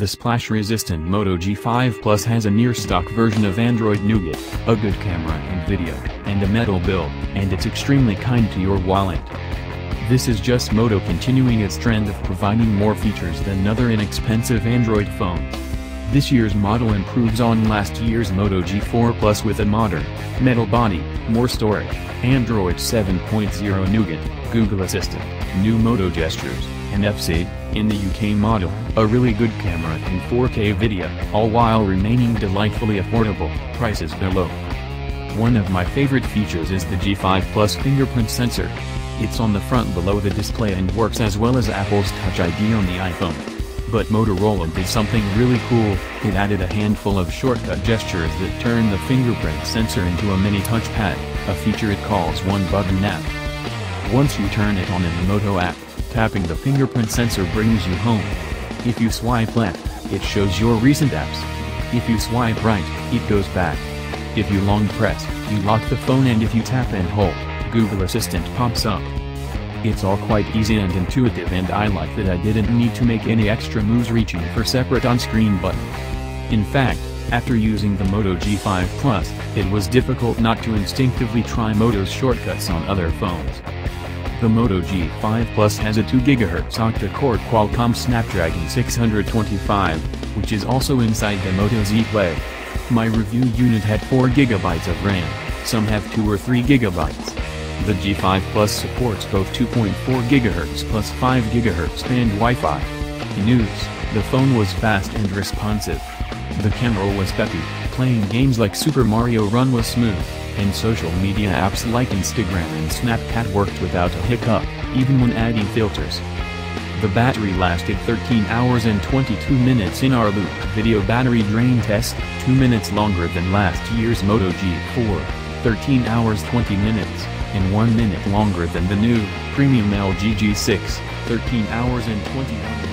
The splash-resistant Moto G5 Plus has a near-stock version of Android Nougat, a good camera and video, and a metal build, and it's extremely kind to your wallet. This is just Moto continuing its trend of providing more features than other inexpensive Android phones. This year's model improves on last year's Moto G4 Plus with a modern, metal body, more storage, Android 7.0 Nougat, Google Assistant, new Moto gestures, and FC, in the UK model, a really good camera and 4K video, all while remaining delightfully affordable, prices below. One of my favorite features is the G5 Plus fingerprint sensor. It's on the front below the display and works as well as Apple's Touch ID on the iPhone. But Motorola did something really cool, it added a handful of shortcut gestures that turn the fingerprint sensor into a mini touchpad, a feature it calls one-button nap. Once you turn it on in the Moto app, tapping the fingerprint sensor brings you home. If you swipe left, it shows your recent apps. If you swipe right, it goes back. If you long press, you lock the phone, and if you tap and hold, Google Assistant pops up. It's all quite easy and intuitive, and I like that I didn't need to make any extra moves reaching for separate on-screen buttons. In fact, after using the Moto G5 Plus, it was difficult not to instinctively try Moto's shortcuts on other phones. The Moto G5 Plus has a 2 GHz octa-core Qualcomm Snapdragon 625, which is also inside the Moto Z Play. My review unit had 4 GB of RAM, some have 2 or 3 GB. The G5 Plus supports both 2.4 GHz plus 5 GHz band Wi-Fi. News: the phone was fast and responsive. The camera was peppy, playing games like Super Mario Run was smooth, and social media apps like Instagram and Snapchat worked without a hiccup, even when adding filters. The battery lasted 13 hours and 22 minutes in our loop video battery drain test, 2 minutes longer than last year's Moto G4, 13 hours 20 minutes, and 1 minute longer than the new, premium LG G6, 13 hours and 20 minutes.